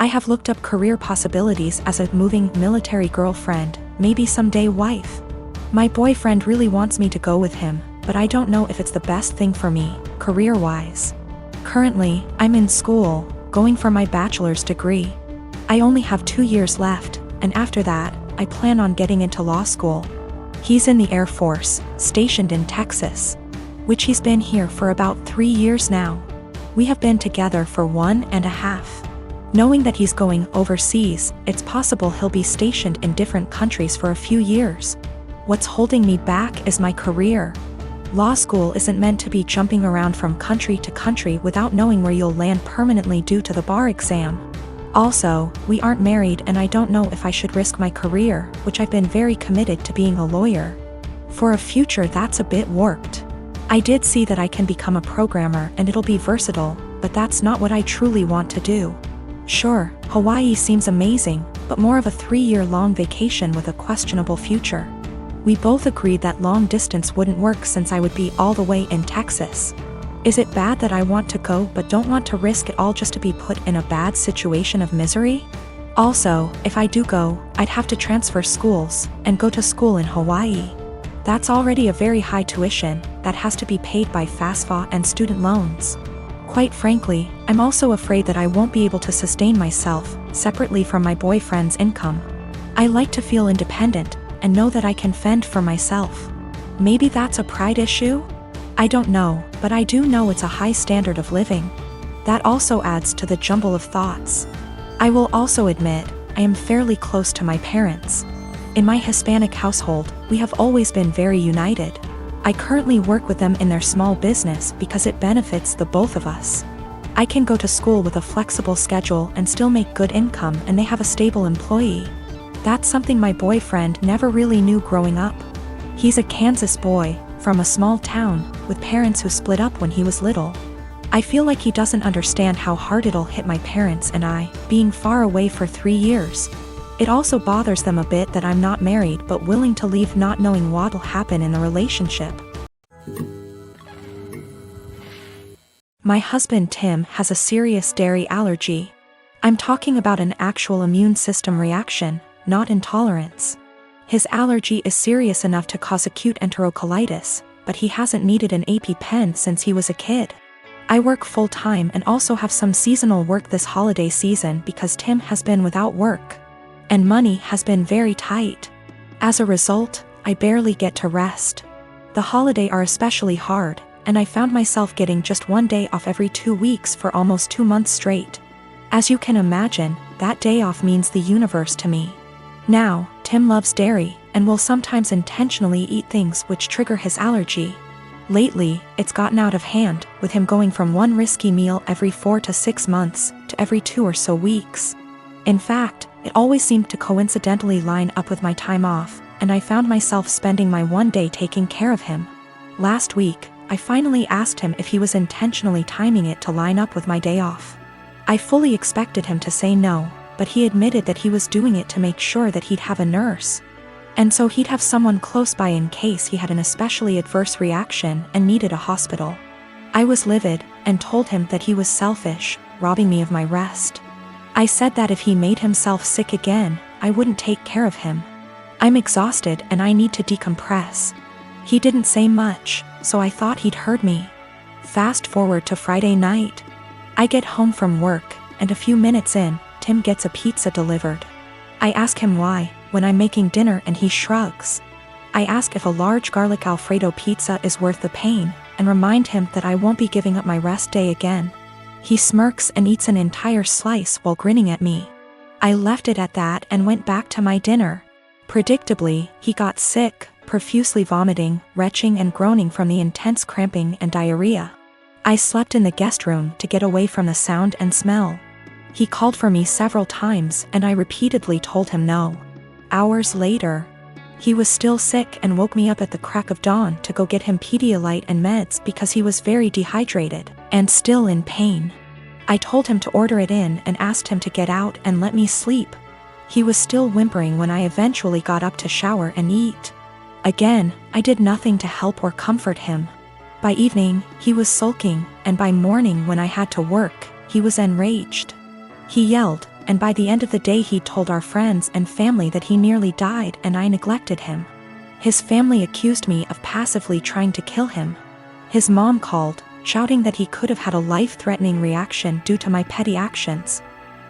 have looked up career possibilities as a moving military girlfriend, maybe someday wife. My boyfriend really wants me to go with him, but I don't know if it's the best thing for me, career-wise. Currently, I'm in school, going for my bachelor's degree. I only have 2 years left, and after that, I plan on getting into law school. He's in the Air Force, stationed in Texas, which he's been here for about 3 years now. We have been together for 1.5. Knowing that he's going overseas, it's possible he'll be stationed in different countries for a few years. What's holding me back is my career. Law school isn't meant to be jumping around from country to country without knowing where you'll land permanently due to the bar exam. Also, we aren't married and I don't know if I should risk my career, which I've been very committed to being a lawyer. For a future that's a bit warped. I did see that I can become a programmer and it'll be versatile, but that's not what I truly want to do. Sure, Hawaii seems amazing, but more of a 3-year-long vacation with a questionable future. We both agreed that long distance wouldn't work since I would be all the way in Texas. Is it bad that I want to go but don't want to risk it all just to be put in a bad situation of misery? Also, if I do go, I'd have to transfer schools and go to school in Hawaii. That's already a very high tuition that has to be paid by FAFSA and student loans. Quite frankly, I'm also afraid that I won't be able to sustain myself separately from my boyfriend's income. I like to feel independent and know that I can fend for myself. Maybe that's a pride issue? I don't know, but I do know it's a high standard of living. That also adds to the jumble of thoughts. I will also admit, I am fairly close to my parents. In my Hispanic household, we have always been very united. I currently work with them in their small business because it benefits the both of us. I can go to school with a flexible schedule and still make good income, and they have a stable employee. That's something my boyfriend never really knew growing up. He's a Kansas boy, from a small town, with parents who split up when he was little. I feel like he doesn't understand how hard it'll hit my parents and I, being far away for 3 years. It also bothers them a bit that I'm not married but willing to leave not knowing what'll happen in the relationship. My husband Tim has a serious dairy allergy. I'm talking about an actual immune system reaction, not intolerance. His allergy is serious enough to cause acute enterocolitis, but he hasn't needed an EpiPen since he was a kid. I work full-time and also have some seasonal work this holiday season because Tim has been without work. And money has been very tight. As a result, I barely get to rest. The holidays are especially hard, and I found myself getting just 1 day off every 2 weeks for almost 2 months straight. As you can imagine, that day off means the universe to me. Now, Tim loves dairy, and will sometimes intentionally eat things which trigger his allergy. Lately, it's gotten out of hand, with him going from one risky meal every 4 to 6 months, to every 2 or so weeks. In fact, it always seemed to coincidentally line up with my time off, and I found myself spending my 1 day taking care of him. Last week, I finally asked him if he was intentionally timing it to line up with my day off. I fully expected him to say no, but he admitted that he was doing it to make sure that he'd have a nurse. And so he'd have someone close by in case he had an especially adverse reaction and needed a hospital. I was livid, and told him that he was selfish, robbing me of my rest. I said that if he made himself sick again, I wouldn't take care of him. I'm exhausted and I need to decompress. He didn't say much, so I thought he'd heard me. Fast forward to Friday night. I get home from work, and a few minutes in, Tim gets a pizza delivered. I ask him why, when I'm making dinner, and he shrugs. I ask if a large garlic Alfredo pizza is worth the pain, and remind him that I won't be giving up my rest day again. He smirks and eats an entire slice while grinning at me. I left it at that and went back to my dinner. Predictably, he got sick, profusely vomiting, retching and groaning from the intense cramping and diarrhea. I slept in the guest room to get away from the sound and smell. He called for me several times and I repeatedly told him no. Hours later, he was still sick and woke me up at the crack of dawn to go get him Pedialyte and meds because he was very dehydrated and still in pain. I told him to order it in and asked him to get out and let me sleep. He was still whimpering when I eventually got up to shower and eat. Again, I did nothing to help or comfort him. By evening, he was sulking, and by morning when I had to work, he was enraged. He yelled, and by the end of the day he told our friends and family that he nearly died and I neglected him. His family accused me of passively trying to kill him. His mom called, shouting that he could have had a life-threatening reaction due to my petty actions,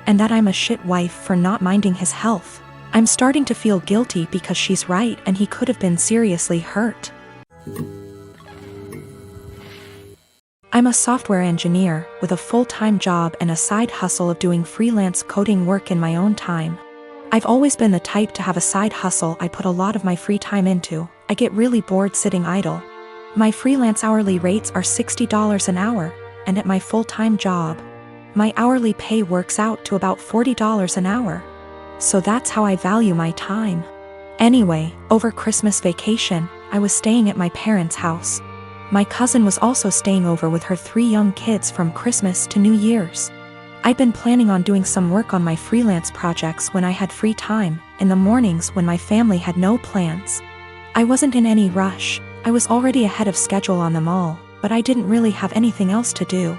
and that I'm a shit wife for not minding his health. I'm starting to feel guilty because she's right and he could have been seriously hurt. I'm a software engineer with a full-time job and a side hustle of doing freelance coding work in my own time. I've always been the type to have a side hustle I put a lot of my free time into. I get really bored sitting idle. My freelance hourly rates are $60 an hour, and at my full-time job, my hourly pay works out to about $40 an hour. So that's how I value my time. Anyway, over Christmas vacation, I was staying at my parents' house. My cousin was also staying over with her 3 young kids from Christmas to New Year's. I'd been planning on doing some work on my freelance projects when I had free time, in the mornings when my family had no plans. I wasn't in any rush. I was already ahead of schedule on them all, but I didn't really have anything else to do.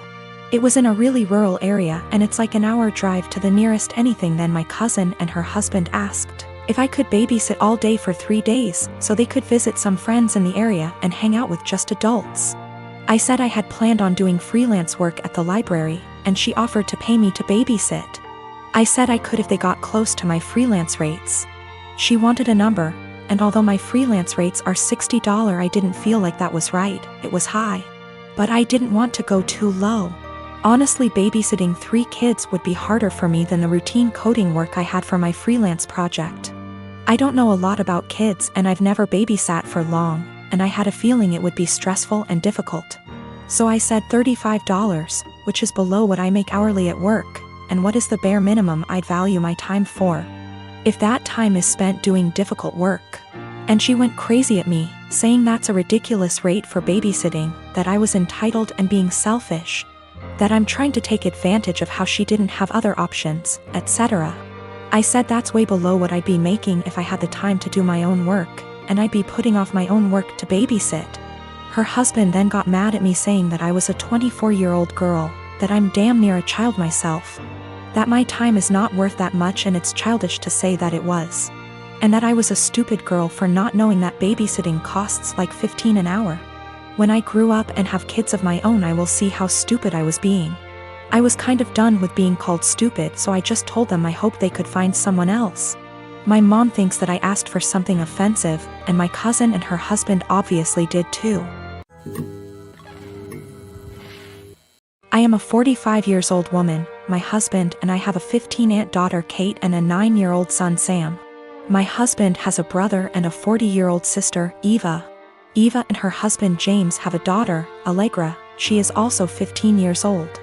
It was in a really rural area and it's like an hour drive to the nearest anything. Then my cousin and her husband asked if I could babysit all day for 3 days so they could visit some friends in the area and hang out with just adults. I said I had planned on doing freelance work at the library, and she offered to pay me to babysit. I said I could if they got close to my freelance rates. She wanted a number, and although my freelance rates are $60, I didn't feel like that was right. It was high. But I didn't want to go too low. Honestly, babysitting 3 kids would be harder for me than the routine coding work I had for my freelance project. I don't know a lot about kids and I've never babysat for long, and I had a feeling it would be stressful and difficult. So I said $35, which is below what I make hourly at work, and what is the bare minimum I'd value my time for, if that time is spent doing difficult work. And she went crazy at me, saying that's a ridiculous rate for babysitting, that I was entitled and being selfish, that I'm trying to take advantage of how she didn't have other options, etc. I said that's way below what I'd be making if I had the time to do my own work, and I'd be putting off my own work to babysit. Her husband then got mad at me saying that I was a 24-year-old girl, that I'm damn near a child myself, that my time is not worth that much and it's childish to say that it was, and that I was a stupid girl for not knowing that babysitting costs like $15 an hour. When I grew up and have kids of my own, I will see how stupid I was being. I was kind of done with being called stupid, so I just told them I hoped they could find someone else. My mom thinks that I asked for something offensive, and my cousin and her husband obviously did too. I am a 45-year-old woman, my husband and I have a 15-aunt daughter Kate and a 9-year-old son Sam. My husband has a brother and a 40-year-old sister, Eva. Eva and her husband James have a daughter, Allegra. She is also 15 years old.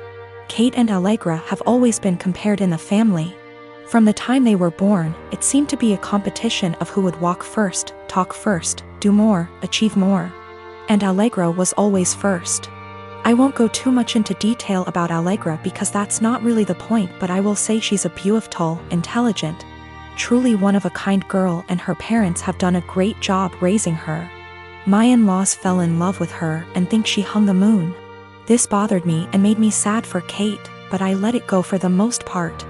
Kate and Allegra have always been compared in the family. From the time they were born, it seemed to be a competition of who would walk first, talk first, do more, achieve more. And Allegra was always first. I won't go too much into detail about Allegra because that's not really the point, but I will say she's a beautiful, intelligent, truly one-of-a-kind girl, and her parents have done a great job raising her. My in-laws fell in love with her and think she hung the moon. This bothered me and made me sad for Kate, but I let it go for the most part.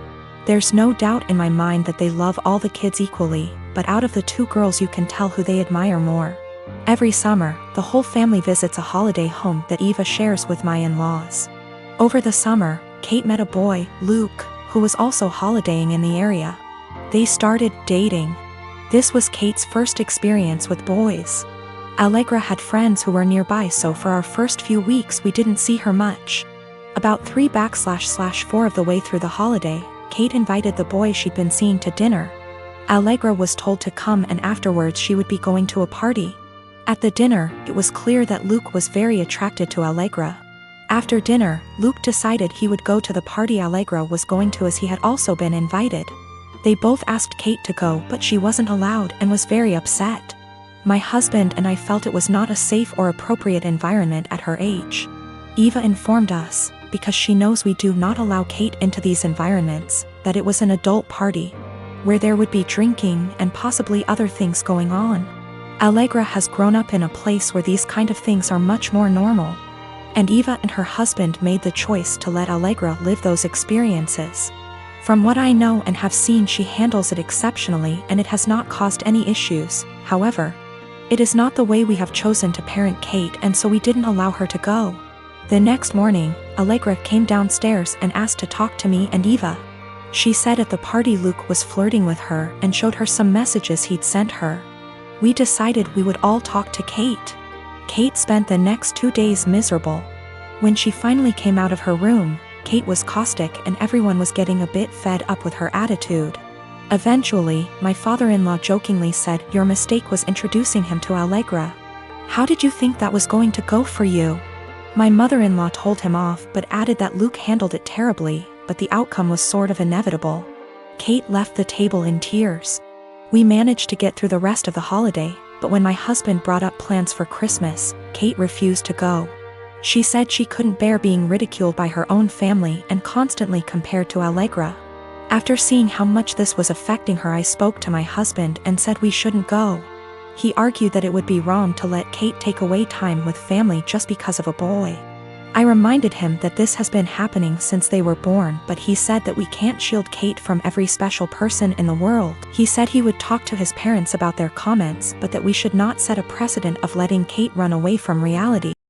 There's no doubt in my mind that they love all the kids equally, but out of the 2 girls you can tell who they admire more. Every summer, the whole family visits a holiday home that Eva shares with my in-laws. Over the summer, Kate met a boy, Luke, who was also holidaying in the area. They started dating. This was Kate's first experience with boys. Allegra had friends who were nearby, so for our first few weeks we didn't see her much. About 3/4 of the way through the holiday, Kate invited the boy she'd been seeing to dinner. Allegra was told to come, and afterwards she would be going to a party. At the dinner, it was clear that Luke was very attracted to Allegra. After dinner, Luke decided he would go to the party Allegra was going to as he had also been invited. They both asked Kate to go, but she wasn't allowed and was very upset. My husband and I felt it was not a safe or appropriate environment at her age. Eva informed us, because she knows we do not allow Kate into these environments, that it was an adult party, where there would be drinking and possibly other things going on. Allegra has grown up in a place where these kind of things are much more normal, and Eva and her husband made the choice to let Allegra live those experiences. From what I know and have seen, she handles it exceptionally and it has not caused any issues. However, it is not the way we have chosen to parent Kate, and so we didn't allow her to go. The next morning, Allegra came downstairs and asked to talk to me and Eva. She said at the party Luke was flirting with her and showed her some messages he'd sent her. We decided we would all talk to Kate. Kate spent the next 2 days miserable. When she finally came out of her room, Kate was caustic and everyone was getting a bit fed up with her attitude. Eventually, my father-in-law jokingly said, "Your mistake was introducing him to Allegra. How did you think that was going to go for you?" My mother-in-law told him off but added that Luke handled it terribly, but the outcome was sort of inevitable. Kate left the table in tears. We managed to get through the rest of the holiday, but when my husband brought up plans for Christmas, Kate refused to go. She said she couldn't bear being ridiculed by her own family and constantly compared to Allegra. After seeing how much this was affecting her, I spoke to my husband and said we shouldn't go. He argued that it would be wrong to let Kate take away time with family just because of a boy. I reminded him that this has been happening since they were born, but he said that we can't shield Kate from every special person in the world. He said he would talk to his parents about their comments, but that we should not set a precedent of letting Kate run away from reality.